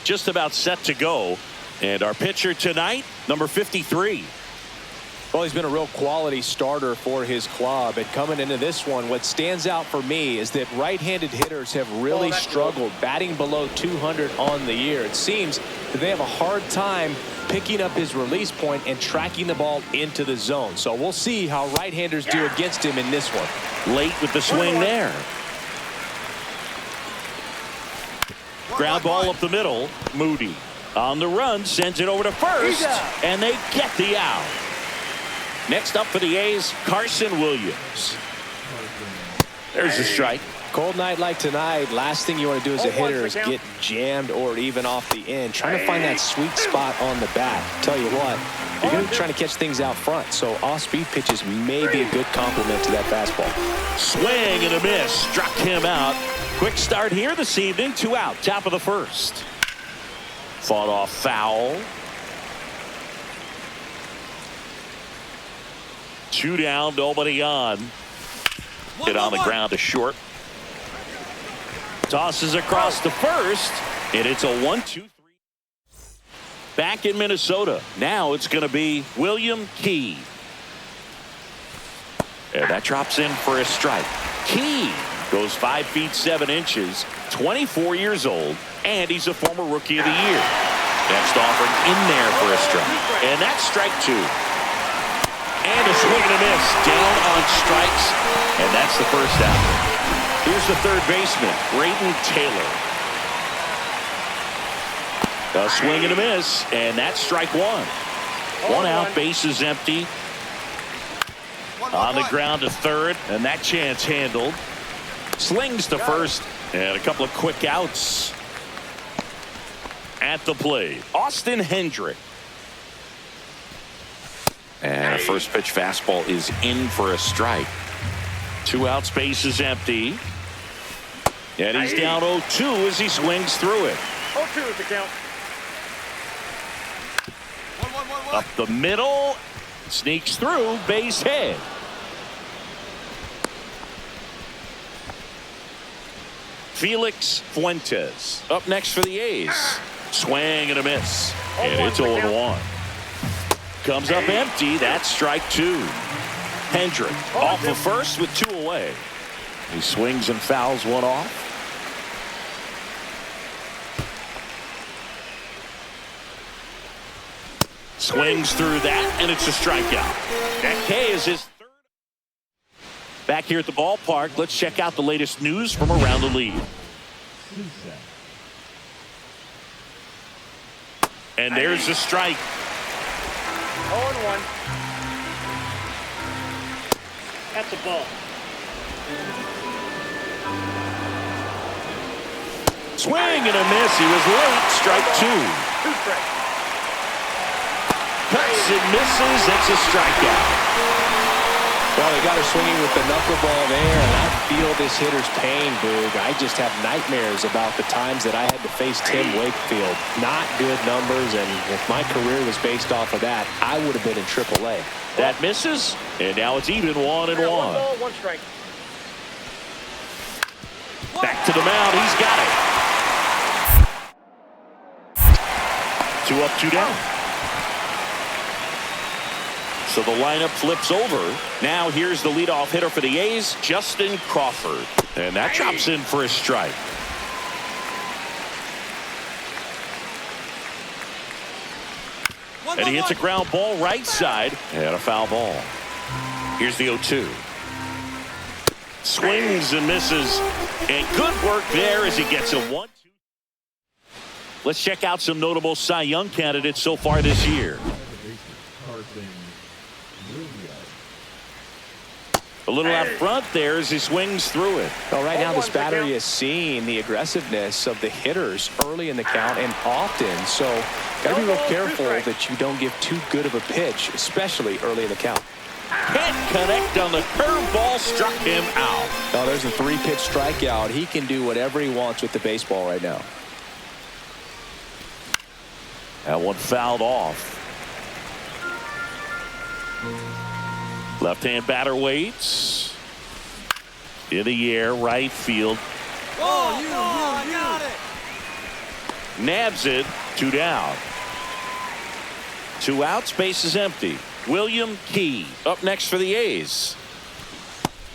just about set to go. And our pitcher tonight, number 53. Well, he's been a real quality starter for his club. And coming into this one, what stands out for me is that right-handed hitters have really struggled batting below 200 on the year. It seems that they have a hard time picking up his release point and tracking the ball into the zone. So we'll see how right-handers do against him in this one. Late with the swing there. Ground ball up the middle. Moody on the run, sends it over to first, and they get the out. Next up for the A's, Carson Williams. There's the strike. Cold night like tonight, last thing you want to do as a hitter is get jammed or even off the end. Trying to find that sweet spot on the bat. Tell you what, you're going to be trying to catch things out front, so off-speed pitches may be a good complement to that fastball. Swing and a miss. Struck him out. Quick start here this evening. 2 out. Top of the first. Fought off foul. 2 down, nobody on. Hit on the ground to short. Tosses across to first, and it's a 1-2-3. Back in Minnesota. Now it's going to be William Key. And that drops in for a strike. Key goes 5 feet 7 inches, 24 years old, and he's a former Rookie of the Year. Next offering in there for a strike. And that's strike 2. And a swing and a miss. Down on strikes. And that's the first out. Here's the third baseman, Braden Taylor. A swing and a miss. And that's strike 1. 1 out, base is empty. On the ground to third. And that chance handled. Slings to first. And a couple of quick outs. At the plate, Austin Hendrick. And a first pitch fastball is in for a strike. 2 outs, base is empty. And he's down 0-2 as he swings through it. 0-2 is the count. Up the middle, sneaks through, base hit. Felix Fuentes up next for the A's. Swing and a miss. And it's 0-1. Comes up empty. That's strike 2. Hendrick off the first with 2 away. He swings and fouls one off. Swings through that, and it's a strikeout. That K is his third. Back here at the ballpark, let's check out the latest news from around the league. And there's the strike. 0-1. That's a ball. Swing and a miss. He was late. Strike 2. 2 strikes. Cuts and misses. That's a strikeout. Well, they got her swinging with the knuckleball there, and I feel this hitter's pain, Boog. I just have nightmares about the times that I had to face Tim Wakefield. Not good numbers, and if my career was based off of that, I would have been in AAA. That misses, and now it's even 1-1. 1 ball, 1 strike. Back to the mound. He's got it. 2 up, 2 down. So the lineup flips over. Now here's the leadoff hitter for the A's, Justin Crawford. And that drops in for a strike. And he hits a ground ball right side. And a foul ball. Here's the 0-2. Swings and misses. And good work there as he gets a 1-2. Let's check out some notable Cy Young candidates so far this year. A little out front there as he swings through it. Well, right now this battery is seeing the aggressiveness of the hitters early in the count and often. So got to be real careful that you don't give too good of a pitch, especially early in the count. Can't connect on the curveball, struck him out. Oh, there's a 3-pitch strikeout. He can do whatever he wants with the baseball right now. That one fouled off. Left-hand batter waits. In the air, right field. Oh, you got it. Nabs it. 2 down. 2 outs. Base is empty. William Key up next for the A's.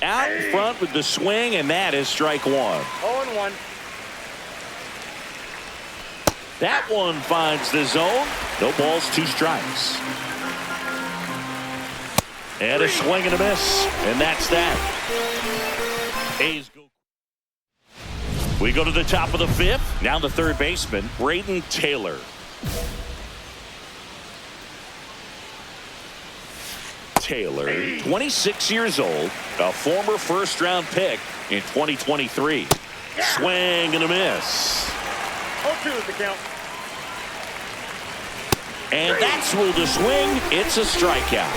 Out in front with the swing, and that is strike 1. 0-1. That one finds the zone. No balls, 2 strikes. And a swing and a miss, and that's that. A's go. We go to the top of the 5th. Now the third baseman, Braden Taylor. Taylor, 26 years old, a former first-round pick in 2023. Swing and a miss. 0-2 is the count. And that's ruled a swing. It's a strikeout.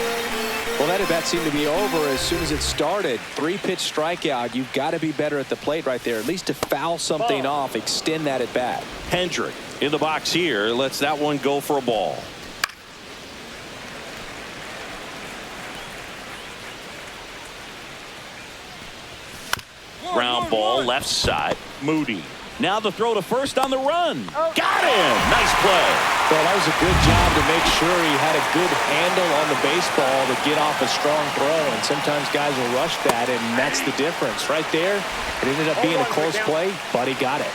Well, that at-bat seemed to be over as soon as it started. 3-pitch strikeout. You've got to be better at the plate right there, at least to foul something off, extend that at-bat. Hendrick in the box here lets that one go for a ball. Ground ball left side. Moody. Now the throw to first on the run. Got him. Nice play. Well, that was a good job to make sure he had a good handle on the baseball to get off a strong throw. And sometimes guys will rush that, and that's the difference. Right there, it ended up being a close play, but he got it.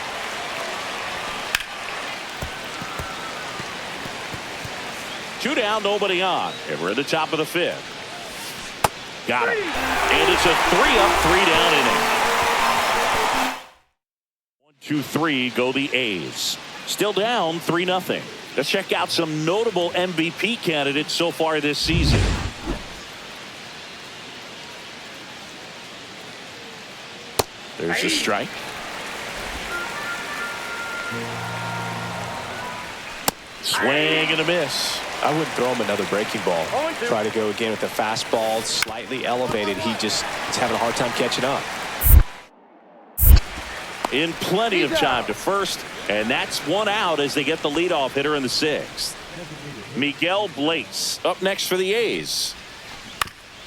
Two down, nobody on. And we're at the top of the 5th. Got it. And it's a 3-up, 3-down inning. 1, 2, 3 go the A's. Still down 3-0. Let's check out some notable MVP candidates so far this season. There's a strike. Swing and a miss. I wouldn't throw him another breaking ball. Try to go again with the fastball, slightly elevated. He just is having a hard time catching up. In plenty of time to first, and that's 1 out as they get the leadoff hitter in the 6th. Miguel Blaze up next for the A's.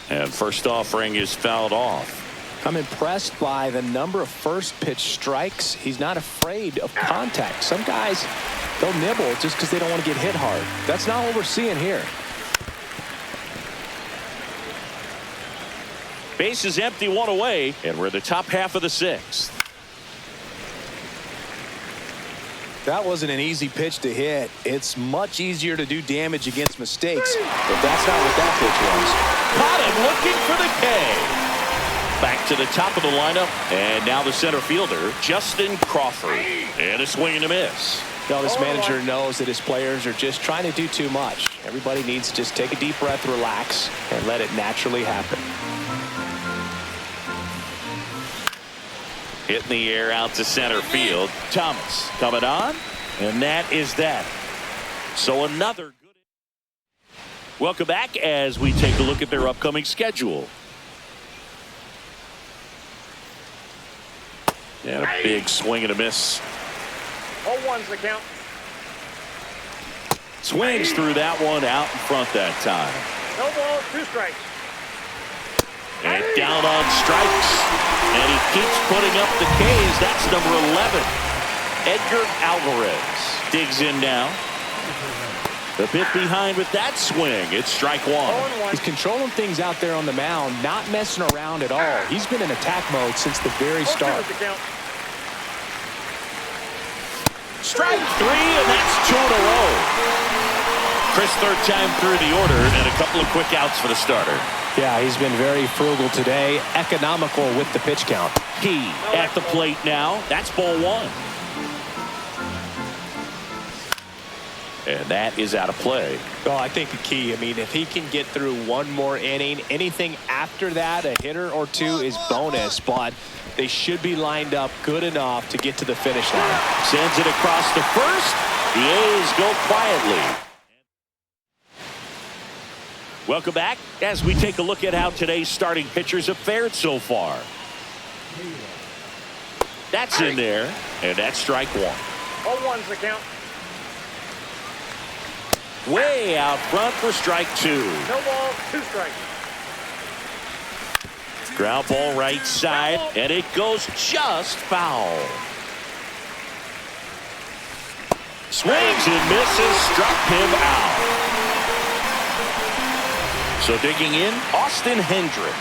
And first offering is fouled off. I'm impressed by the number of first pitch strikes. He's not afraid of contact. Some guys, they'll nibble just because they don't want to get hit hard. That's not what we're seeing here. Base is empty, 1 away, and we're in the top half of the 6th. That wasn't an easy pitch to hit. It's much easier to do damage against mistakes, but that's not what that pitch was. Caught him looking for the K. Back to the top of the lineup, and now the center fielder, Justin Crawford. And a swing and a miss. Well, this manager knows that his players are just trying to do too much. Everybody needs to just take a deep breath, relax, and let it naturally happen. Hitting the air out to center field. Thomas coming on, and that is that. So another good. Welcome back as we take a look at their upcoming schedule. And a big swing and a miss. 0-1's the count. Swings through that one out in front that time. No balls, 2 strikes. And down on strikes. And he keeps putting up the Ks. That's number 11. Edgar Alvarez digs in now. A bit behind with that swing. It's strike 1. 0-1. He's controlling things out there on the mound, not messing around at all. He's been in attack mode since the very 0-2 start. is the count. Strike 3, and that's 2 in a row. Chris, third time through the order, and a couple of quick outs for the starter. Yeah, he's been very frugal today, economical with the pitch count. Key at the plate now. That's ball 1. And that is out of play. Well, I think the key, if he can get through one more inning, anything after that, a hitter or 2 is bonus, but they should be lined up good enough to get to the finish line. Sends it across to first. The A's go quietly. Welcome back as we take a look at how today's starting pitchers have fared so far. That's in there, and that's strike 1. 0-1's the count. Way out front for strike 2. No balls, 2 strikes. Ground ball right side, and it goes just foul. Swings and misses, struck him out. So digging in, Austin Hendrick.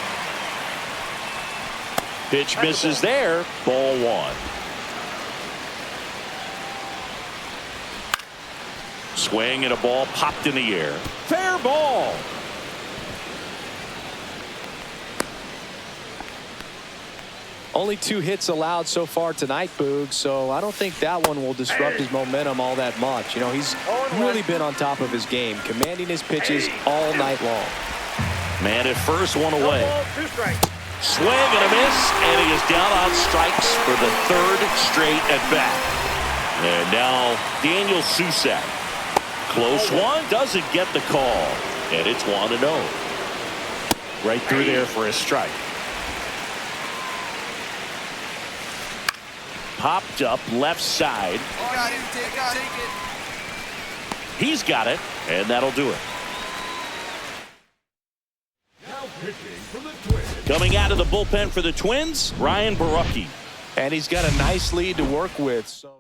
Pitch misses there, ball one. Swing and a ball popped in the air. Fair ball. Only 2 hits allowed so far tonight, Boog, so I don't think that one will disrupt his momentum all that much. You know, he's really been on top of his game, commanding his pitches all night long. Man at first, one away. No ball, 2 strikes. Swing and a miss, and he is down on strikes for the 3rd straight at bat. And now Daniel Susak. Close one, doesn't get the call, and it's 1-0. Right through there for a strike. Popped up left side. Got it, take it. He's got it, and that'll do it. Coming out of the bullpen for the Twins, Ryan Borucki. And he's got a nice lead to work with. So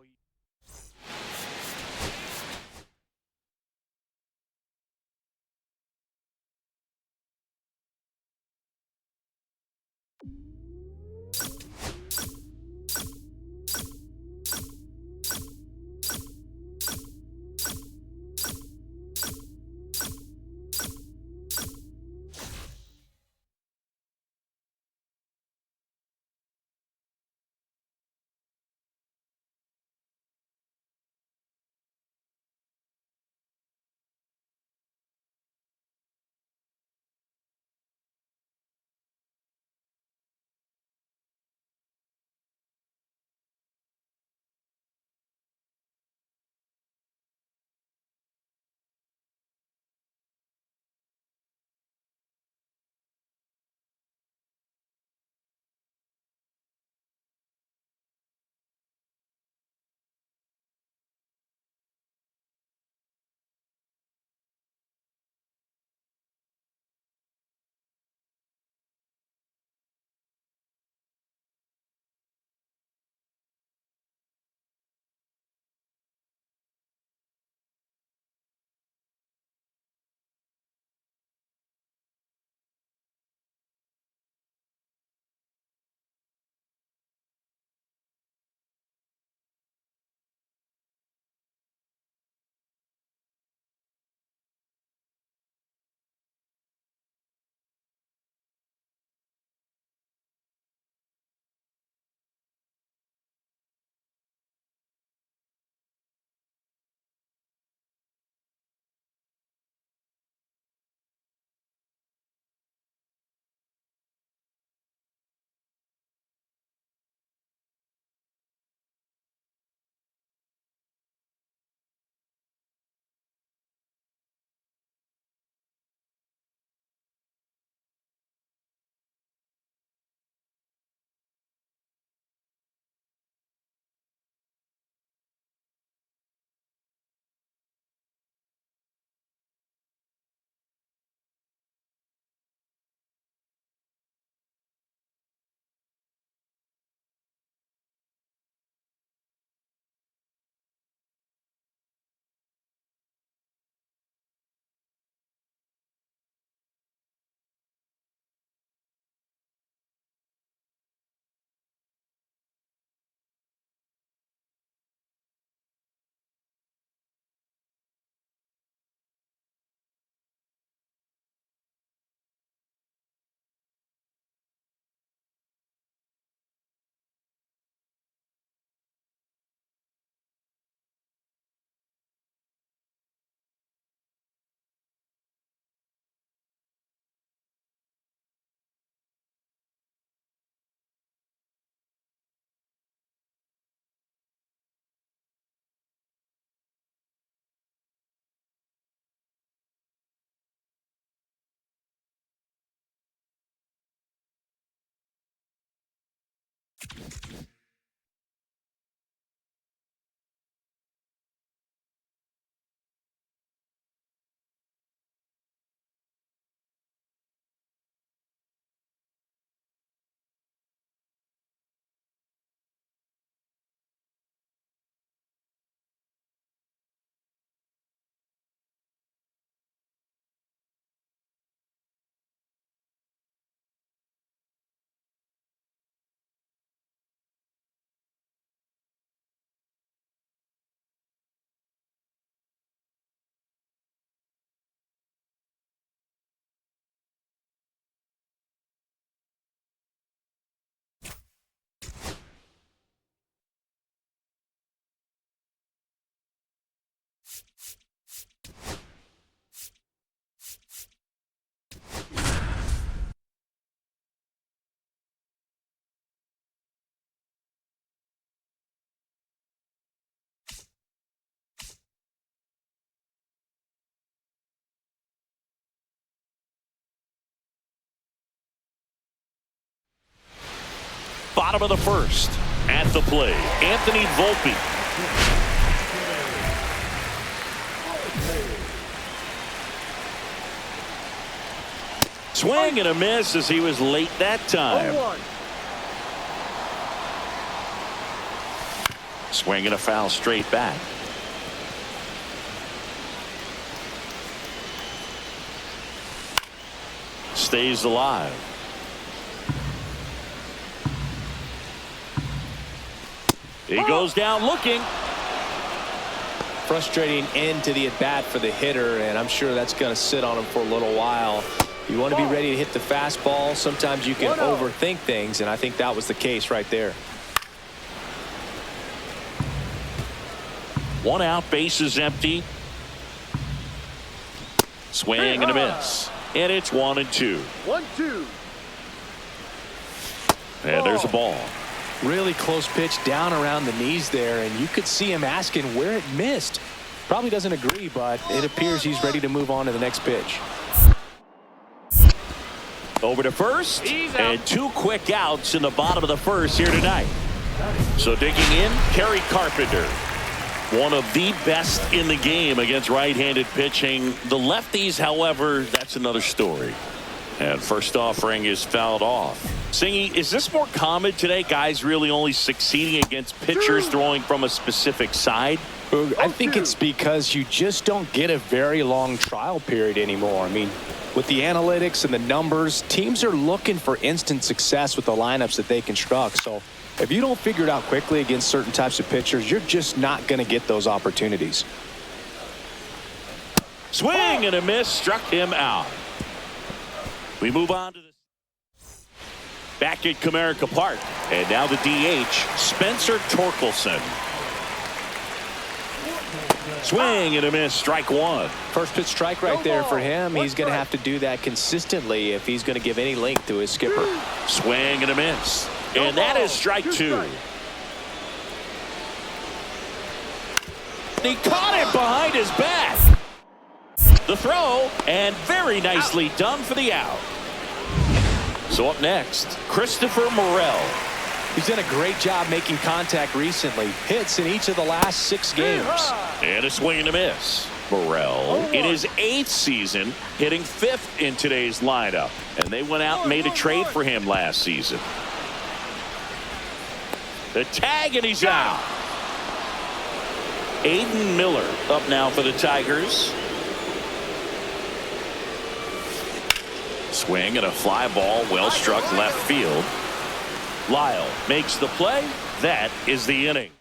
Bottom of the first. At the plate, Anthony Volpe. Swing and a miss as he was late that time. 0-1. Swing and a foul straight back. Stays alive. He goes down looking. Frustrating end to the at-bat for the hitter, and I'm sure that's going to sit on him for a little while. You want to be ready to hit the fastball. Sometimes you can overthink things, and I think that was the case right there. 1 out, bases empty. Swing and a miss. And it's 1-2. 1-2. And there's a ball. Really close pitch down around the knees there, and you could see him asking where it missed. Probably doesn't agree, but it appears he's ready to move on to the next pitch. Over to first, and 2 quick outs in the bottom of the first here tonight. So digging in, Kerry Carpenter. One of the best in the game against right-handed pitching. The lefties, however, that's another story. And first offering is fouled off. Singy, is this more common today? Guys really only succeeding against pitchers throwing from a specific side? I think it's because you just don't get a very long trial period anymore. I mean, with the analytics and the numbers, teams are looking for instant success with the lineups that they construct. So if you don't figure it out quickly against certain types of pitchers, you're just not going to get those opportunities. Swing and a miss, struck him out. We move on to this. Back at Comerica Park. And now the DH, Spencer Torkelson. Swing and a miss, strike 1. First pitch strike right there for him. He's going to have to do that consistently if he's going to give any length to his skipper. Swing and a miss. And that is strike 2. He caught it behind his back. The throw, and very nicely done for the out. So up next, Christopher Morel. He's done a great job making contact recently. Hits in each of the last 6 games. And a swing and a miss. Morel in his 8th season, hitting 5th in today's lineup. And they went out and made a trade for him last season. The tag, and he's out. Aiden Miller up now for the Tigers. Swing and a fly ball, well struck left field. Lyle makes the play. That is the inning.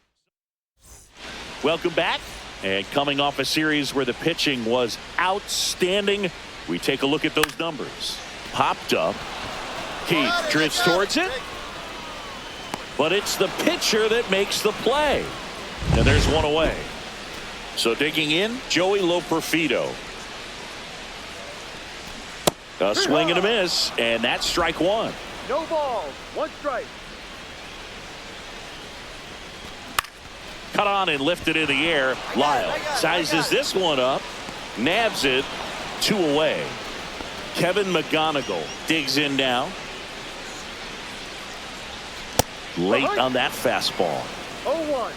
Welcome back. And coming off a series where the pitching was outstanding, we take a look at those numbers. Popped up. Keith drifts towards it. But it's the pitcher that makes the play. And there's one away. So digging in, Joey Loperfido. A swing and a miss, and that's strike 1. No balls, 1 strike. Cut on and lifted in the air. Lyle sizes this one up, nabs it, 2 away. Kevin McGonigal digs in now. Late on that fastball. 0-1.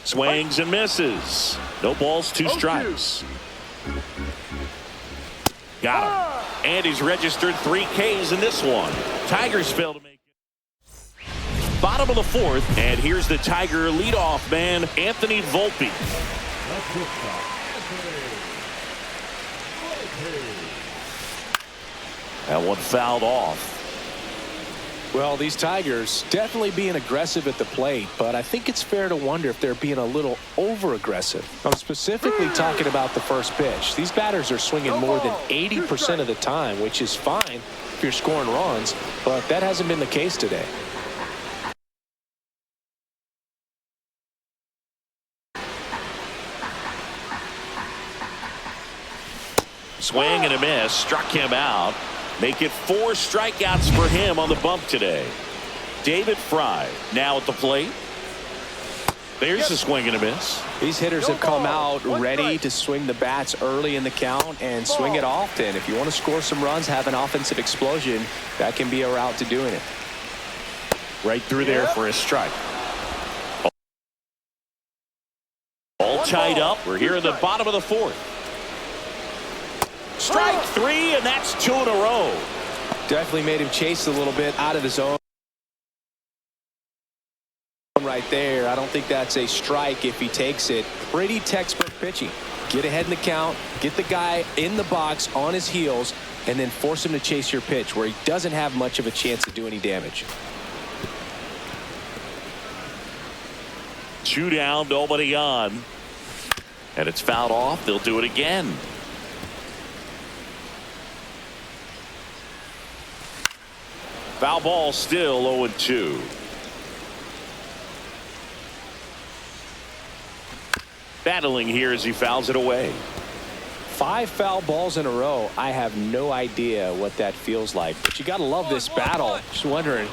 Swings and misses. No balls, 2 strikes. Got him. And he's registered 3 Ks in this one. Tigers fail to make it. Bottom of the 4th, and here's the Tiger leadoff man, Anthony Volpe. That one fouled off. Well, these Tigers definitely being aggressive at the plate, but I think it's fair to wonder if they're being a little over-aggressive. I'm specifically talking about the first pitch. These batters are swinging more than 80% of the time, which is fine if you're scoring runs, but that hasn't been the case today. Swing and a miss. Struck him out. Make it 4 strikeouts for him on the bump today. David Fry now at the plate. There's a swing and a miss. These hitters have come out ready to swing the bats early in the count and swing it often. If you want to score some runs, have an offensive explosion, that can be a route to doing it. Right through there for a strike. All tied up. We're here in the bottom of the 4th. Strike 3, and that's 2 in a row. Definitely made him chase a little bit out of the zone. Right there. I don't think that's a strike if he takes it. Pretty textbook pitching. Get ahead in the count, get the guy in the box on his heels, and then force him to chase your pitch where he doesn't have much of a chance to do any damage. 2 down, nobody on. And it's fouled off. They'll do it again. Foul ball, still 0-2. Battling here as he fouls it away. 5 foul balls in a row. I have no idea what that feels like, but you got to love this battle. Just wondering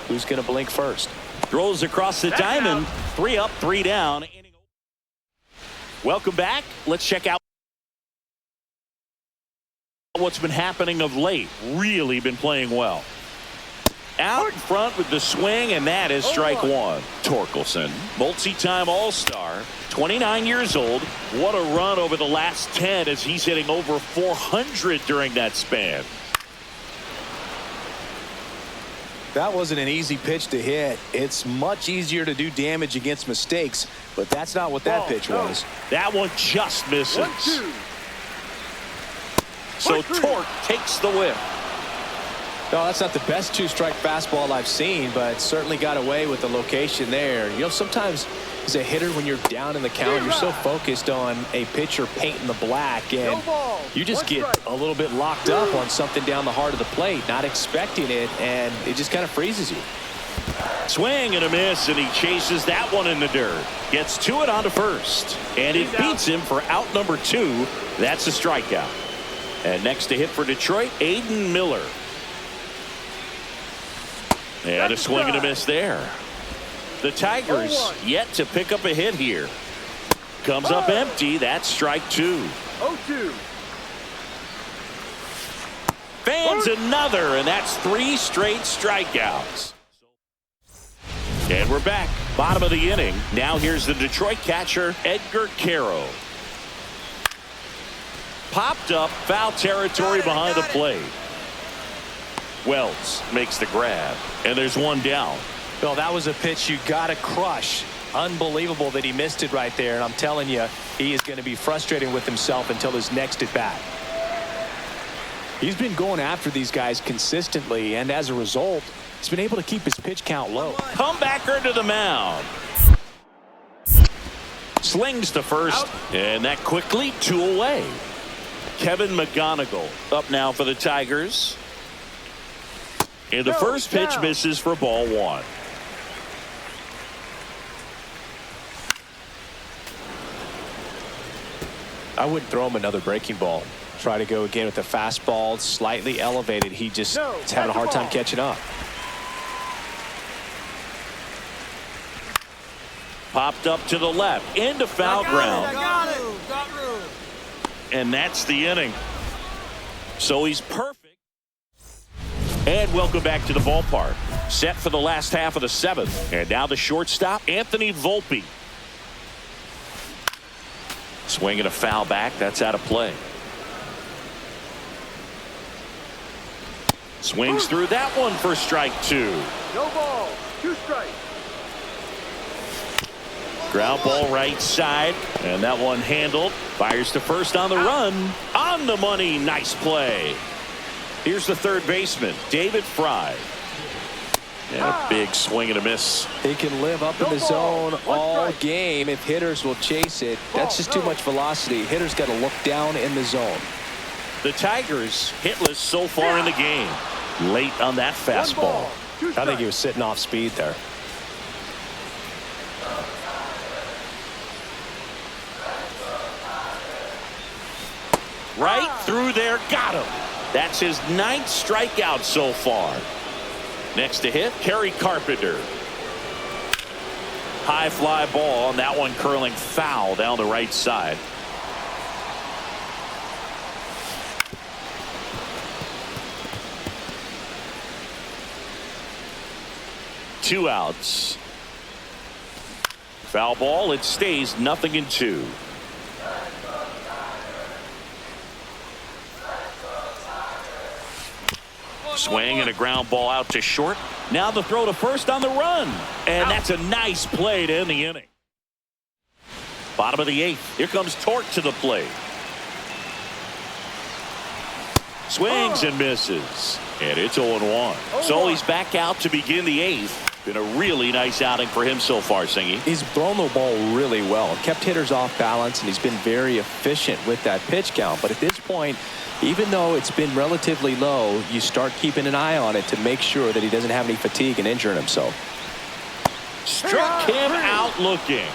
who's going to blink first. Throws across the diamond. 3 up, 3 down. Welcome back. Let's check out what's been happening of late. Really been playing well. Out in front with the swing, and that is strike 1. Torkelson, multi-time All-Star, 29 years old. What a run over the last 10 as he's hitting over 400 during that span. That wasn't an easy pitch to hit. It's much easier to do damage against mistakes, but that's not what that pitch was. That one just misses. 1-2. So Torque takes the whip. No, that's not the best 2-strike fastball I've seen, but certainly got away with the location there. You know, sometimes as a hitter, when you're down in the count, you're so focused on a pitcher painting the black, and you just get a little bit locked up on something down the heart of the plate, not expecting it, and it just kind of freezes you. Swing and a miss, and he chases that one in the dirt. Gets to it onto first, and it beats him for out number 2. That's a strikeout. And next to hit for Detroit, Aiden Miller. And a swing and a miss there. The Tigers yet to pick up a hit here. Comes up empty. That's strike 2. 0-2. Fans another, and that's 3 straight strikeouts. And we're back. Bottom of the inning. Now here's the Detroit catcher, Edgar Caro. Popped up, foul territory behind the plate. Wells makes the grab, and there's 1 down. Well, that was a pitch you got to crush. Unbelievable that he missed it right there, and I'm telling you, he is going to be frustrated with himself until his next at bat. He's been going after these guys consistently, and as a result, he's been able to keep his pitch count low. Comebacker to the mound. Slings to first, and that quickly 2 away. Kevin McGonigal up now for the Tigers. And the first pitch misses for ball 1. I wouldn't throw him another breaking ball. Try to go again with the fastball, slightly elevated. He just is having a hard time catching up. Popped up to the left into foul ground. Got room. And that's the inning. So he's perfect. And welcome back to the ballpark. Set for the last half of the 7th. And now the shortstop, Anthony Volpe. Swinging a foul back. That's out of play. Swings through that one for strike 2. No ball. 2 strikes. Ground ball right side. And that one handled. Fires to first on the run. On the money. Nice play. Here's the third baseman, David Fry. And a big swing and a miss. He can live up in the zone all game if hitters will chase it. That's just too much velocity. Hitters got to look down in the zone. The Tigers hitless so far in the game. Late on that fastball. I think he was sitting off speed there. Right through there. Got him. That's his 9th strikeout so far. Next to hit, Kerry Carpenter. High fly ball, and that one curling foul down the right side. Two outs. Foul ball. It stays 0-2. Swing and a ground ball out to short. Now the throw to first on the run. And that's a nice play to end the inning. Bottom of the 8th. Here comes Torque to the plate. Swings and misses. And it's 0-1. So he's back out to begin the 8th. Been a really nice outing for him so far, Singy. He's thrown the ball really well. Kept hitters off balance, and he's been very efficient with that pitch count. But at this point, even though it's been relatively low, you start keeping an eye on it to make sure that he doesn't have any fatigue and injuring himself. Struck him out looking.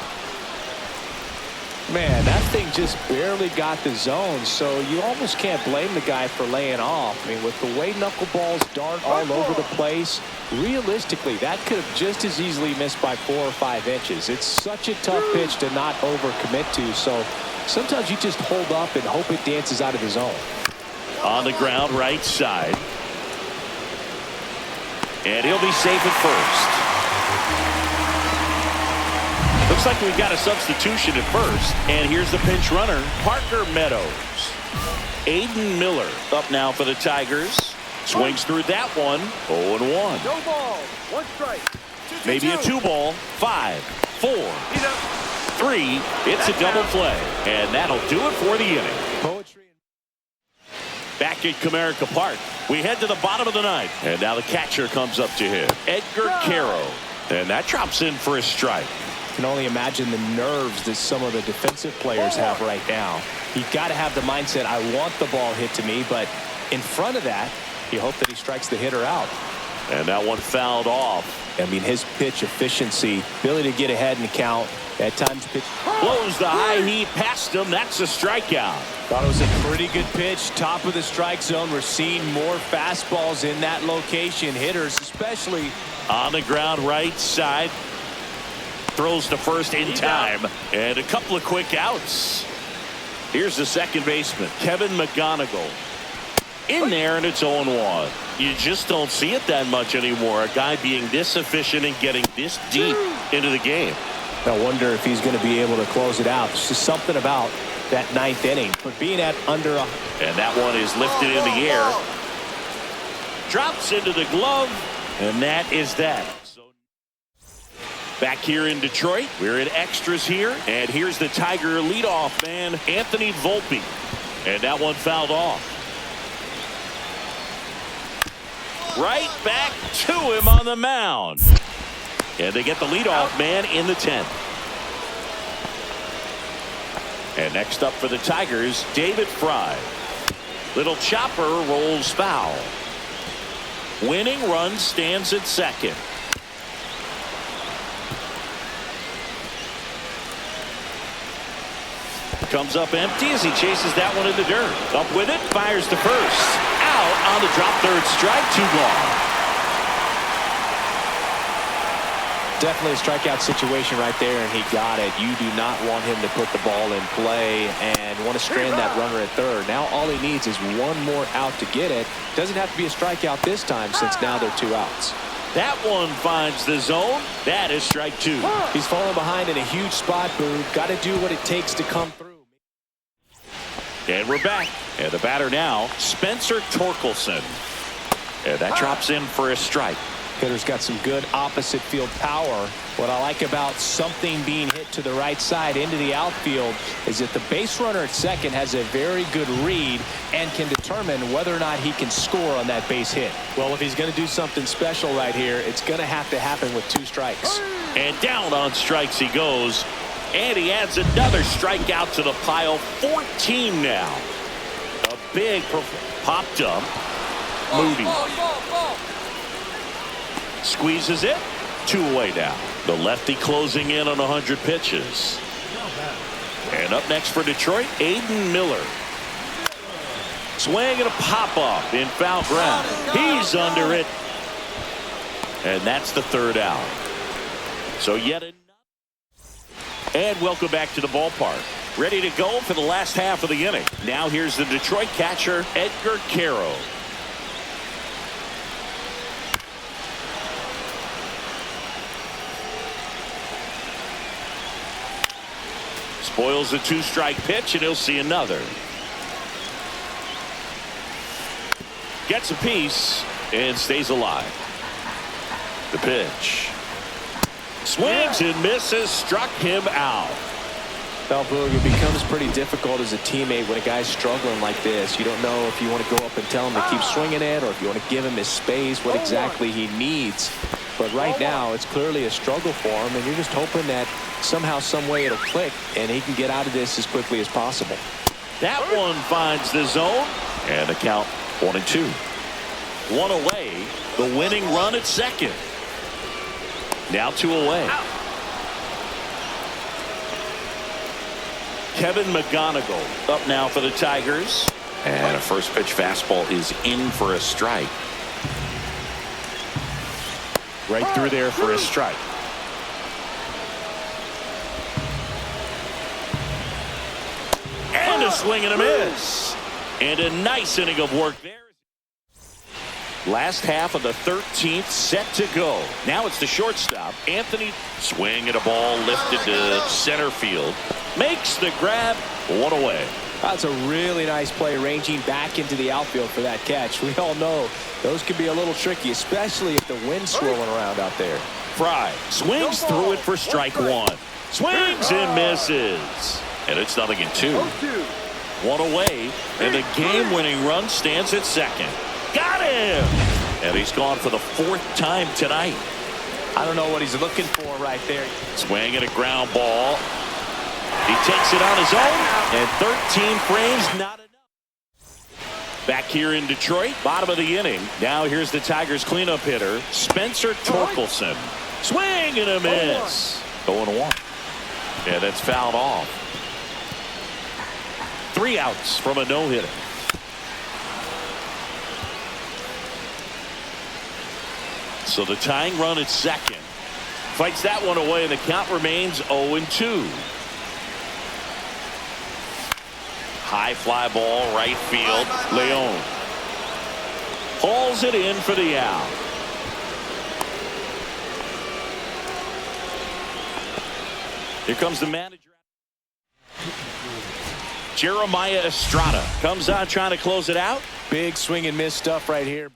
Man, that thing just barely got the zone, so you almost can't blame the guy for laying off. I mean, with the way knuckleballs dart all over the place, realistically, that could have just as easily missed by 4 or 5 inches. It's such a tough pitch to not overcommit to, so sometimes you just hold up and hope it dances out of the zone. On the ground, right side. And he'll be safe at first. Looks like we've got a substitution at first. And here's the pinch runner, Parker Meadows. Aiden Miller up now for the Tigers. Swings through that one. 0-1. No ball. 1 strike. Maybe a 2-ball. 5, 4, 3. It's a double play. And that'll do it for the inning. Poetry. Back at Comerica Park, we head to the bottom of the 9th. And now the catcher comes up to hit. Edgar Caro. And that drops in for a strike. Can only imagine the nerves that some of the defensive players have right now. You've got to have the mindset, I want the ball hit to me, but in front of that, you hope that he strikes the hitter out. And that one fouled off. I mean, his pitch efficiency, ability to get ahead in the count, at times pitch. Blows the high heat past him. That's a strikeout. Thought it was a pretty good pitch. Top of the strike zone. We're seeing more fastballs in that location. Hitters, especially on the ground right side. Throws to first in time. And a couple of quick outs. Here's the second baseman, Kevin McGonigal. In there, and it's 0-1. You just don't see it that much anymore. A guy being this efficient and getting this deep into the game. I wonder if he's going to be able to close it out. There's just something about that 9th inning. But being at under a... And that one is lifted in the air. Drops into the glove. And that is that. Back here in Detroit, we're in extras here. And here's the Tiger leadoff man, Anthony Volpe. And that one fouled off. Right back to him on the mound. And they get the leadoff man in the 10th. And next up for the Tigers, David Fry. Little chopper rolls foul. Winning run stands at second. Comes up empty as he chases that one in the dirt. Up with it, fires to first. Out on the drop third strike, 2 gone. Definitely a strikeout situation right there, and he got it. You do not want him to put the ball in play and want to strand that runner at third. Now all he needs is one more out to get it. Doesn't have to be a strikeout this time since now they're 2 outs. That one finds the zone. That is strike 2. He's falling behind in a huge spot, Boo. Got to do what it takes to come through. And we're back. And the batter now, Spencer Torkelson. And that drops in for a strike. Hitter's got some good opposite field power. What I like about something being hit to the right side into the outfield is that the base runner at second has a very good read and can determine whether or not he can score on that base hit. Well, if he's going to do something special right here, it's going to have to happen with 2 strikes. And down on strikes he goes. And he adds another strikeout to the pile. 14 now. A big pop dump. Moody. Squeezes it. 2 away now. The lefty closing in on 100 pitches. And up next for Detroit, Aiden Miller. Swing and a pop-up in foul ground. He's under it. And that's the third out. So yet another. And welcome back to the ballpark. Ready to go for the last half of the inning. Now here's the Detroit catcher, Edgar Caro. Spoils the two-strike pitch, and he'll see another. Gets a piece and stays alive. The pitch. Swings and misses, struck him out. Well, Boog, it becomes pretty difficult as a teammate when a guy's struggling like this. You don't know if you want to go up and tell him to keep swinging it or if you want to give him his space, what exactly he needs. But right now, it's clearly a struggle for him, and you're just hoping that somehow, some way it'll click, and he can get out of this as quickly as possible. That one finds the zone, and the count 1-2. One away, the winning run at second. Now 2 away. Kevin McGonigal up now for the Tigers. And a first pitch fastball is in for a strike. Right through there for a strike. And a swing and a miss. And a nice inning of work there. Last half of the 13th set to go. Now it's the shortstop. Anthony swing at a ball lifted to center field. Makes the grab. One away. That's a really nice play ranging back into the outfield for that catch. We all know those can be a little tricky, especially if the wind's swirling around out there. Fry swings through it for strike one. Swings and misses. And it's 0-2. One away, and the game-winning run stands at second. Got him! And he's gone for the 4th time tonight. I don't know what he's looking for right there. Swing and a ground ball. He takes it on his own, and 13 frames, not enough. Back here in Detroit, bottom of the inning. Now here's the Tigers cleanup hitter, Spencer Torkelson. Swing and a miss. 0-1. Yeah, that's fouled off. 3 outs from a no-hitter. So the tying run at second. Fights that one away, and the count remains 0-2. High fly ball, right field. Leon hauls it in for the out. Here comes the manager. Jeremiah Estrada comes on trying to close it out. Big swing and miss stuff right here.